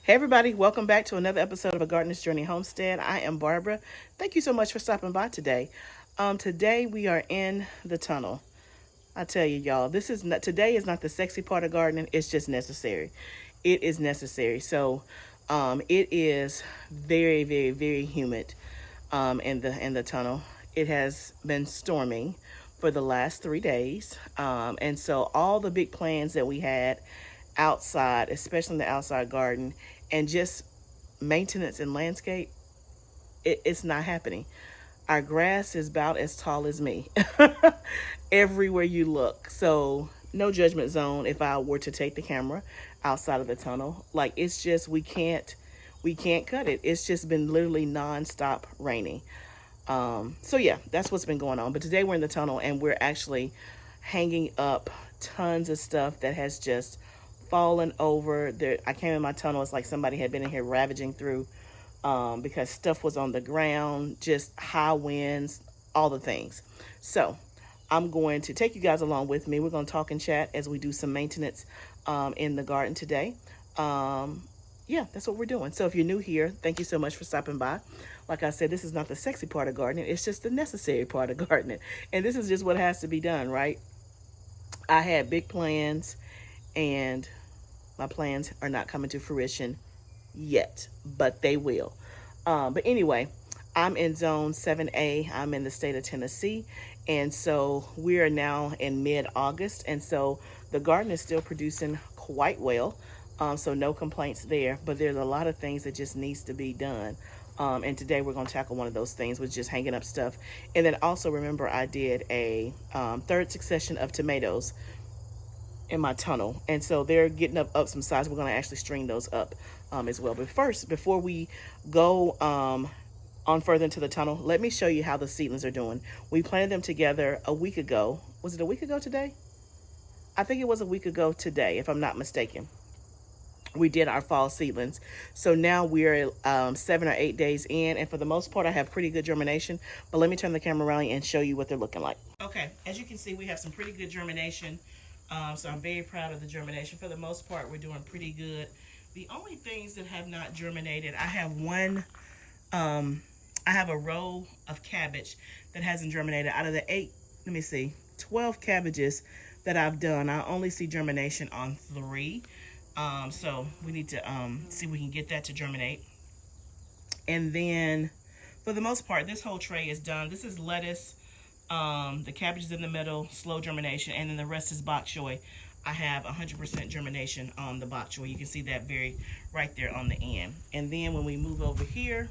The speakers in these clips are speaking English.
Hey everybody, welcome back to another episode of A Gardener's Journey Homestead. I am Barbara. Thank you so much for stopping by today. Today we are in the tunnel. I tell you, y'all, today is not the sexy part of gardening. It's just necessary. It is necessary. It is very, very, very humid in the tunnel. It has been storming for the last 3 days, and so all the big plans that we had outside, especially in the outside garden, and just maintenance and landscape, it's not happening. Our grass is about as tall as me everywhere you look. So no judgment zone if I were to take the camera outside of the tunnel. Like, it's just we can't cut it. It's just been literally nonstop raining. So yeah, that's what's been going on. But today we're in the tunnel and we're actually hanging up tons of stuff that has just fallen over. There, I came in my tunnel. It's like somebody had been in here ravaging through, because stuff was on the ground, just high winds, all the things. So I'm going to take you guys along with me. We're going to talk and chat as we do some maintenance in the garden today. Yeah, that's what we're doing. So if you're new here, thank you so much for stopping by. Like I said, this is not the sexy part of gardening. It's just the necessary part of gardening. And this is just what has to be done, right? I had big plans, and my plans are not coming to fruition yet, but they will. But anyway, I'm in zone 7A. I'm in the state of Tennessee. And so we are now in mid-August. And so the garden is still producing quite well. So no complaints there. But there's a lot of things that just needs to be done. And today we're going to tackle one of those things, with just hanging up stuff. And then also remember, I did a third succession of tomatoes in my tunnel, and so they're getting up some size. We're going to actually string those up as well. But first, before we go on further into the tunnel, let me show you how the seedlings are doing. We planted them together a week ago. Was it a week ago today? I think it was a week ago today, if I'm not mistaken. We did our fall seedlings. So now we're 7 or 8 days in, and for the most part I have pretty good germination. But let me turn the camera around and show you what they're looking like. Okay, as you can see, we have some pretty good germination. So I'm very proud of the germination. For the most part, we're doing pretty good. The only things that have not germinated, I have a row of cabbage that hasn't germinated. Out of the 12 cabbages that I've done, I only see germination on 3. So we need to see if we can get that to germinate. And then for the most part, this whole tray is done. This is lettuce. The cabbage is in the middle, slow germination, and then the rest is bok choy. I have 100% germination on the bok choy. You can see that right there on the end. And then when we move over here,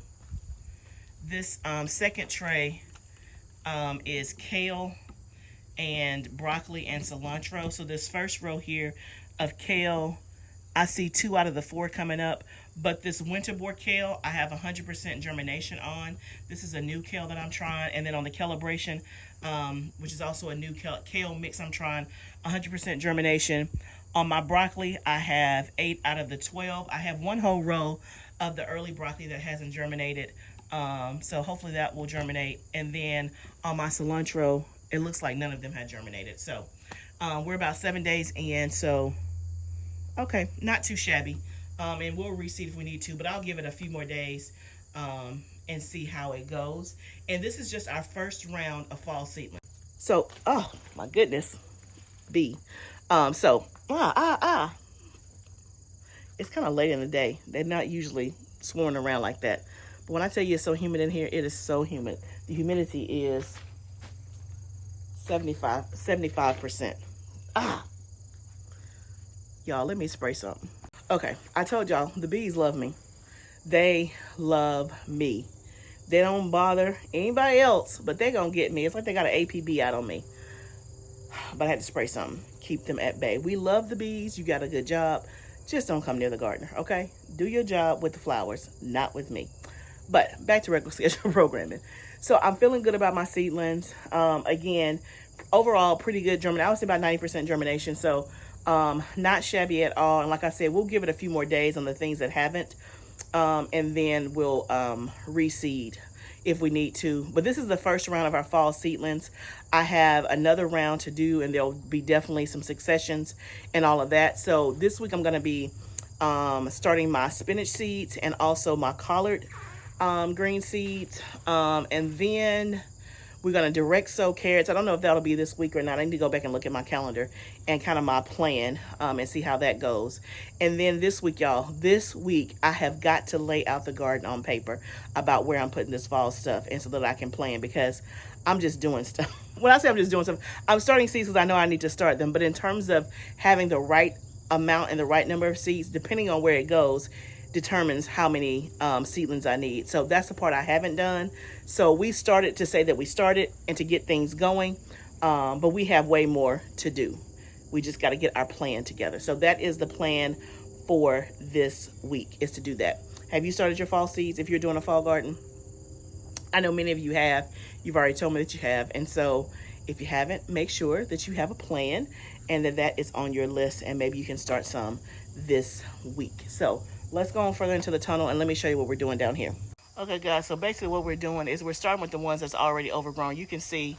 this second tray is kale and broccoli and cilantro. So this first row here of kale, I see 2 out of the 4 coming up. But this winterboard kale, I have 100% germination on. This is a new kale that I'm trying. And then on the calibration, which is also a new kale mix I'm trying, 100% germination. On my broccoli, I have 8 out of the 12. I have one whole row of the early broccoli that hasn't germinated. So hopefully that will germinate. And then on my cilantro, it looks like none of them had germinated. So we're about 7 days in. So, okay, not too shabby. And we'll reseed if we need to, but I'll give it a few more days and see how it goes. And this is just our first round of fall seedling. So, oh my goodness, bee. It's kind of late in the day. They're not usually swarming around like that. But when I tell you it's so humid in here, it is so humid. The humidity is 75%. Y'all, let me spray something. Okay, I told y'all, the bees love me. They love me. They don't bother anybody else, but they gonna get me. It's like they got an APB out on me. But I had to spray something, keep them at bay. We love the bees. You got a good job. Just don't come near the gardener, okay? Do your job with the flowers, not with me. But back to regular schedule programming. So I'm feeling good about my seedlings. Again, overall, pretty good germination. I would say about 90% germination. So not shabby at all. And like I said, we'll give it a few more days on the things that haven't, and then we'll reseed if we need to. But this is the first round of our fall seedlings. I have another round to do, and there'll be definitely some successions and all of that. So this week I'm going to be starting my spinach seeds and also my collard green seeds. And then we're going to direct sow carrots. I don't know if that'll be this week or not. I need to go back and look at my calendar and kind of my plan and see how that goes. And then this week, y'all, this week I have got to lay out the garden on paper about where I'm putting this fall stuff, and so that I can plan, because I'm just doing stuff. When I say I'm just doing stuff, I'm starting seeds because I know I need to start them. But in terms of having the right amount and the right number of seeds, depending on where it goes, determines how many seedlings I need. So that's the part I haven't done. So we started to say that we started and to get things going, but we have way more to do. We just got to get our plan together. So that is the plan for this week, is to do that. Have you started your fall seeds if you're doing a fall garden? I know many of you have. You've already told me that you have. And so if you haven't, make sure that you have a plan and that is on your list, and maybe you can start some this week. So let's go on further into the tunnel and let me show you what we're doing down here. Okay, guys, so basically what we're doing is we're starting with the ones that's already overgrown. You can see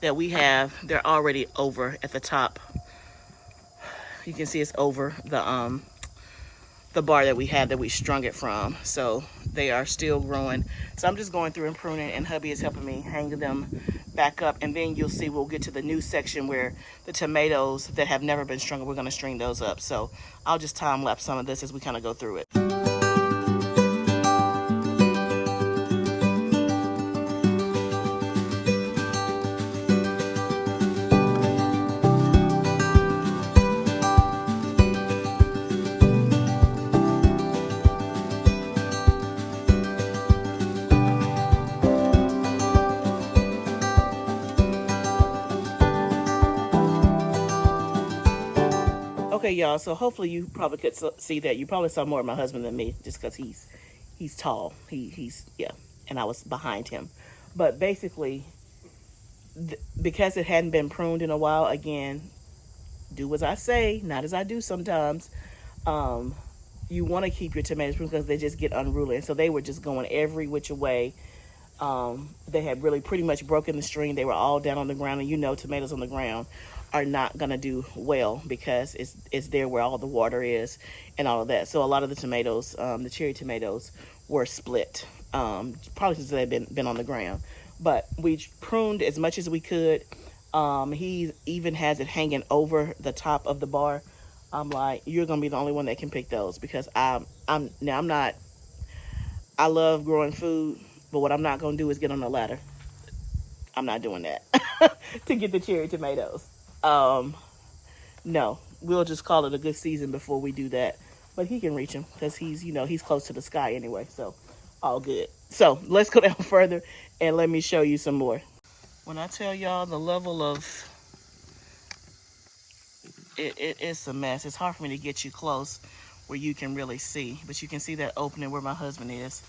that they're already over at the top. You can see it's over the bar that we had that we strung it from. So they are still growing. So I'm just going through and pruning, and hubby is helping me hang them back up. And then you'll see we'll get to the new section where the tomatoes that have never been strung, we're going to string those up. So I'll just time lapse some of this as we kind of go through it. Okay, y'all, so hopefully you probably could see that. You probably saw more of my husband than me, just because he's tall. He's yeah, and I was behind him. But basically, because it hadn't been pruned in a while, again, do as I say, not as I do sometimes. You want to keep your tomatoes pruned because they just get unruly. And so they were just going every which way. They had really pretty much broken the string. They were all down on the ground, and you know tomatoes on the ground are not going to do well because it's there where all the water is and all of that. So a lot of the tomatoes, the cherry tomatoes, were split, probably since they've been on the ground. But we pruned as much as we could. He even has it hanging over the top of the bar. I'm like, you're going to be the only one that can pick those, because I love growing food, but what I'm not going to do is get on a ladder. I'm not doing that to get the cherry tomatoes. No, we'll just call it a good season before we do that. But he can reach them because he's close to the sky anyway. So all good. So let's go down further and let me show you some more. When I tell y'all the level of it's a mess. It's hard for me to get you close where you can really see, but you can see that opening where my husband is.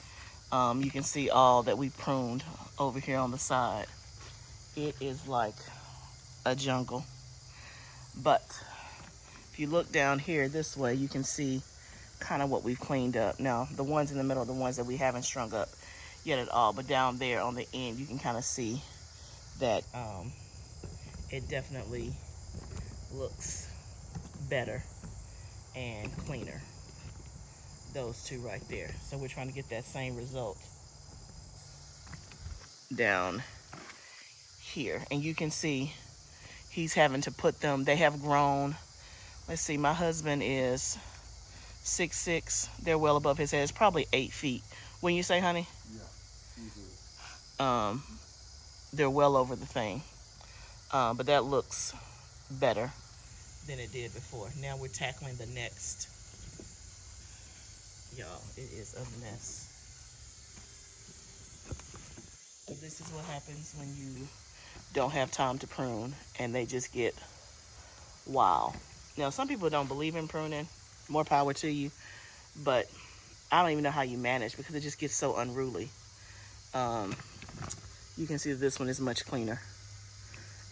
You can see all that we pruned over here on the side. It is like a jungle. But if you look down here this way, you can see kind of what we've cleaned up. Now, the ones in the middle are the ones that we haven't strung up yet at all. But down there on the end, you can kind of see that it definitely looks better and cleaner. Those two right there. So we're trying to get that same result down here. And you can see he's having to put them, they have grown. Let's see, my husband is 6'6". They're well above his head. It's probably 8 feet. When you say, honey? Yeah, easily. They're well over the thing. But that looks better than it did before. Now we're tackling the next. Y'all, it is a mess. This is what happens when you don't have time to prune and they just get wild. Now, some people don't believe in pruning. More power to you. But I don't even know how you manage because it just gets so unruly. You can see that this one is much cleaner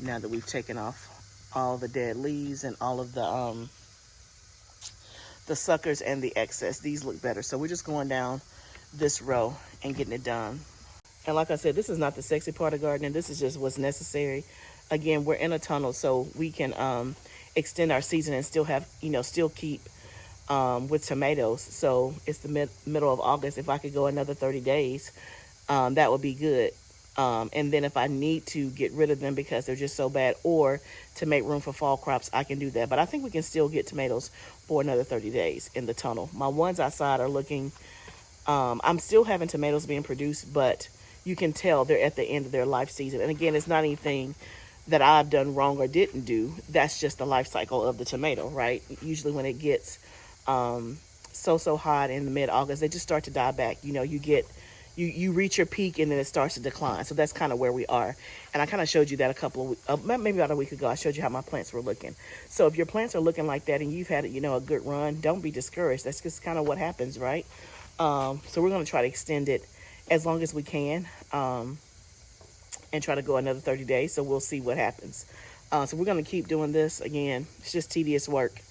now that we've taken off all the dead leaves and all of the suckers and the excess. These look better. So we're just going down this row and getting it done. And like I said, this is not the sexy part of gardening. This is just what's necessary. Again, we're in a tunnel, so we can extend our season and still have, still keep with tomatoes. So it's the middle of August. If I could go another 30 days, that would be good. And then if I need to get rid of them because they're just so bad, or to make room for fall crops, I can do that. But I think we can still get tomatoes for another 30 days in the tunnel. My ones outside are looking, I'm still having tomatoes being produced, but you can tell they're at the end of their life season. And again, it's not anything that I've done wrong or didn't do. That's just the life cycle of the tomato, right? Usually when it gets so hot in the mid-August, they just start to die back. You know, you reach your peak and then it starts to decline. So that's kind of where we are. And I kind of showed you that maybe about a week ago. I showed you how my plants were looking. So if your plants are looking like that and you've had, a good run, don't be discouraged. That's just kind of what happens, right? So we're going to try to extend it as long as we can, and try to go another 30 days. So we'll see what happens. So we're going to keep doing this. Again, it's just tedious work.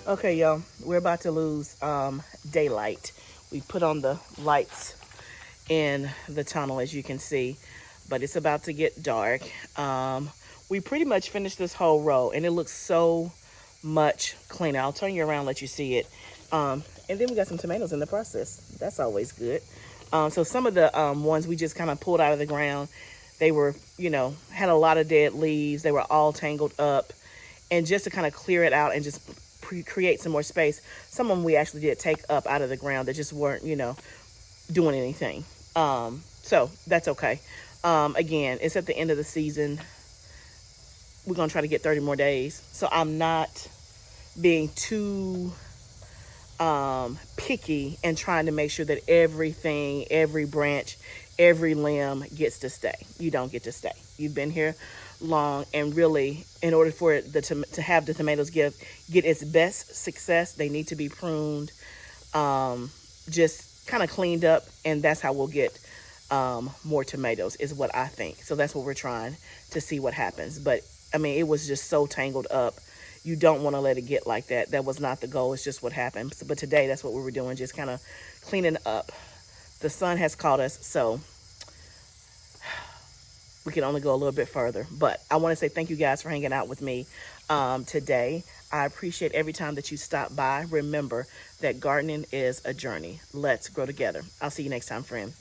Okay, y'all, we're about to lose daylight. We put on the lights in the tunnel, as you can see, but it's about to get dark. We pretty much finished this whole row, and it looks so much cleaner. I'll turn you around, let you see it. And then we got some tomatoes in the process. That's always good. So some of the ones we just kind of pulled out of the ground, they were, had a lot of dead leaves. They were all tangled up. And just to kind of clear it out and just create some more space, some of them we actually did take up out of the ground that just weren't, doing anything. So that's okay. Again, it's at the end of the season. We're going to try to get 30 more days. So I'm not being too picky and trying to make sure that everything, every branch, every limb gets to stay. You don't get to stay. You've been here long, and really, in order for to have the tomatoes get its best success, they need to be pruned, just kind of cleaned up, and that's how we'll get more tomatoes, is what I think. So that's what we're trying to see what happens. But I mean, it was just so tangled up. You don't want to let it get like that. That was not the goal. It's just what happened. But today, that's what we were doing, just kind of cleaning up. The sun has caught us, so we can only go a little bit further. But I want to say thank you guys for hanging out with me today. I appreciate every time that you stop by. Remember that gardening is a journey. Let's grow together. I'll see you next time, friend.